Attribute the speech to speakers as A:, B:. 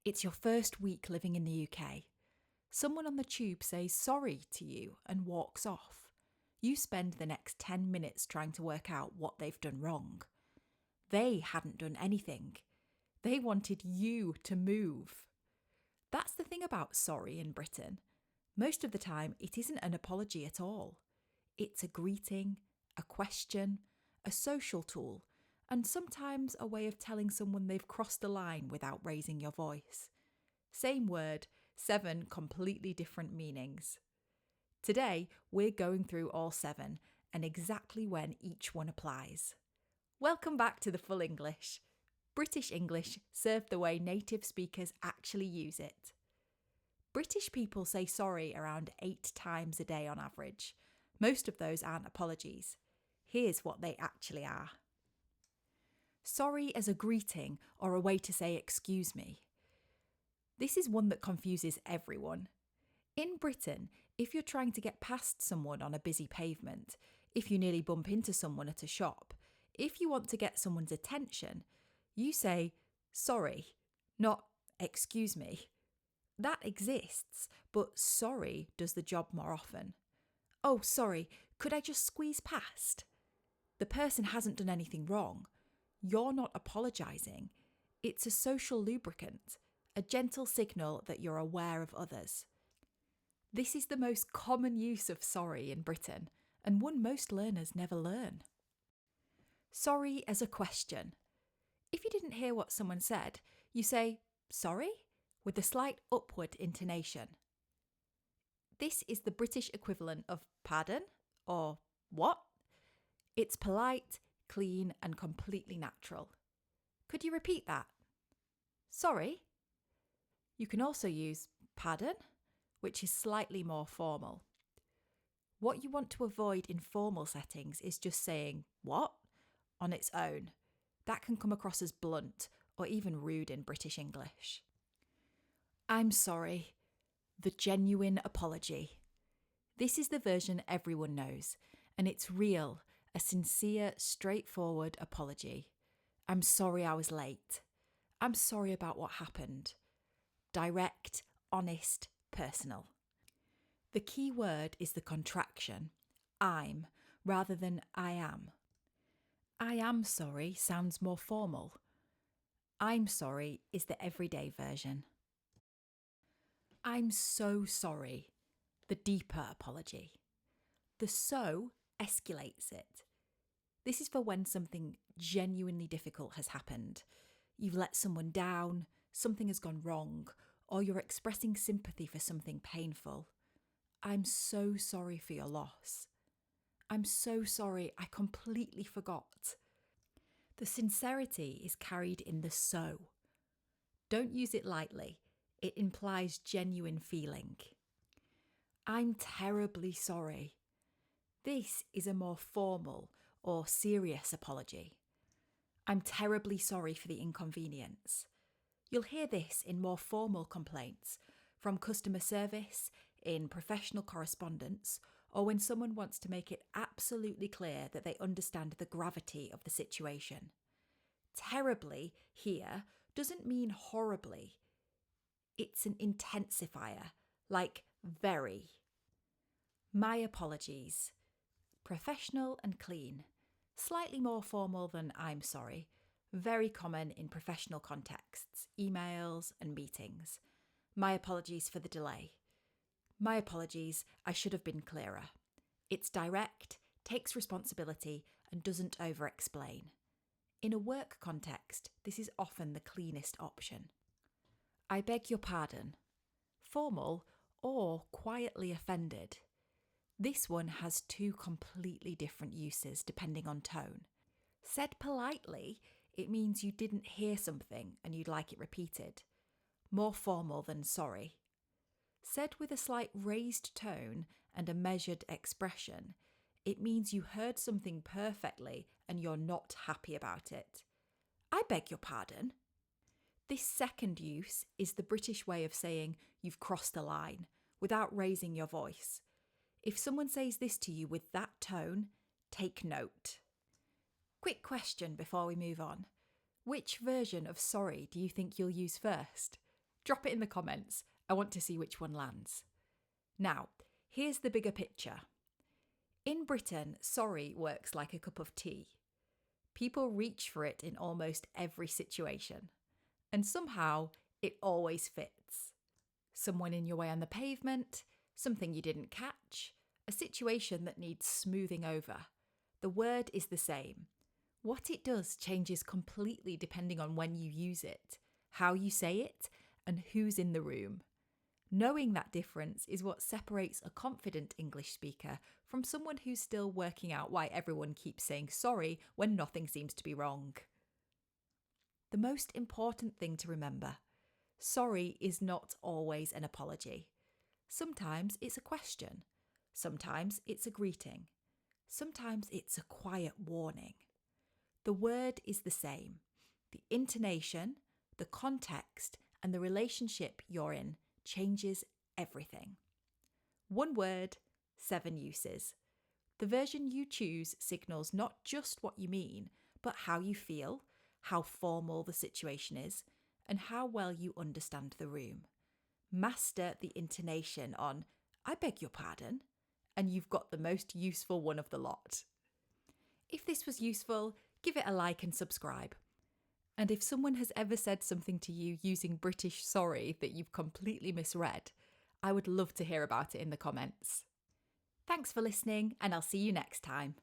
A: It's your first week living in the UK. Someone on the tube says sorry to you and walks off. You spend the next 10 minutes trying to work out what they've done wrong. They hadn't done anything. They wanted you to move. That's the thing about sorry in Britain. Most of the time, it isn't an apology at all. It's a greeting, a question, a social tool, and sometimes a way of telling someone they've crossed a line without raising your voice. Same word, 7 completely different meanings. Today, we're going through all 7 and exactly when each one applies. Welcome back to the Full English. British English served the way native speakers actually use it. British people say sorry around 8 times a day on average. Most of those aren't apologies. Here's what they actually are. Sorry as a greeting or a way to say excuse me. This is one that confuses everyone. In Britain, if you're trying to get past someone on a busy pavement, if you nearly bump into someone at a shop, if you want to get someone's attention, you say sorry, not excuse me. That exists, but sorry does the job more often. Oh, sorry, could I just squeeze past? The person hasn't done anything wrong. You're not apologising. It's a social lubricant, a gentle signal that you're aware of others. This is the most common use of sorry in Britain, and one most learners never learn. Sorry as a question. If you didn't hear what someone said, you say, sorry, with a slight upward intonation. This is the British equivalent of pardon or what? It's polite, clean, and completely natural. Could you repeat that? Sorry. You can also use pardon, which is slightly more formal. What you want to avoid in formal settings is just saying what on its own. That can come across as blunt or even rude in British English. I'm sorry. The genuine apology. This is the version everyone knows, and it's real, a sincere, straightforward apology. I'm sorry I was late. I'm sorry about what happened. Direct, honest, personal. The key word is the contraction, I'm, rather than I am. I am sorry sounds more formal. I'm sorry is the everyday version. I'm so sorry, the deeper apology. The so escalates it. This is for when something genuinely difficult has happened. You've let someone down, something has gone wrong, or you're expressing sympathy for something painful. I'm so sorry for your loss. I'm so sorry, I completely forgot. The sincerity is carried in the so. Don't use it lightly. It implies genuine feeling. I'm terribly sorry. This is a more formal or serious apology. I'm terribly sorry for the inconvenience. You'll hear this in more formal complaints, from customer service, in professional correspondence, or when someone wants to make it absolutely clear that they understand the gravity of the situation. Terribly here doesn't mean horribly. It's an intensifier, like very. My apologies. Professional and clean. Slightly more formal than I'm sorry. Very common in professional contexts, emails and meetings. My apologies for the delay. My apologies, I should have been clearer. It's direct, takes responsibility, and doesn't over-explain. In a work context, this is often the cleanest option. I beg your pardon. Formal or quietly offended. This one has 2 completely different uses depending on tone. Said politely, it means you didn't hear something and you'd like it repeated. More formal than sorry. Said with a slight raised tone and a measured expression, it means you heard something perfectly and you're not happy about it. I beg your pardon. This second use is the British way of saying you've crossed a line without raising your voice. If someone says this to you with that tone, take note. Quick question before we move on. Which version of sorry do you think you'll use first? Drop it in the comments. I want to see which one lands. Now, here's the bigger picture. In Britain, sorry works like a cup of tea. People reach for it in almost every situation. And somehow, it always fits. Someone in your way on the pavement, something you didn't catch, a situation that needs smoothing over. The word is the same. What it does changes completely depending on when you use it, how you say it, and who's in the room. Knowing that difference is what separates a confident English speaker from someone who's still working out why everyone keeps saying sorry when nothing seems to be wrong. The most important thing to remember: sorry is not always an apology. Sometimes it's a question. Sometimes it's a greeting. Sometimes it's a quiet warning. The word is the same. The intonation, the context, and the relationship you're in changes everything. One word, 7 uses. The version you choose signals not just what you mean, but how you feel, how formal the situation is, and how well you understand the room. Master the intonation on, "I beg your pardon," and you've got the most useful one of the lot. If this was useful, give it a like and subscribe. And if someone has ever said something to you using British sorry that you've completely misread, I would love to hear about it in the comments. Thanks for listening, and I'll see you next time.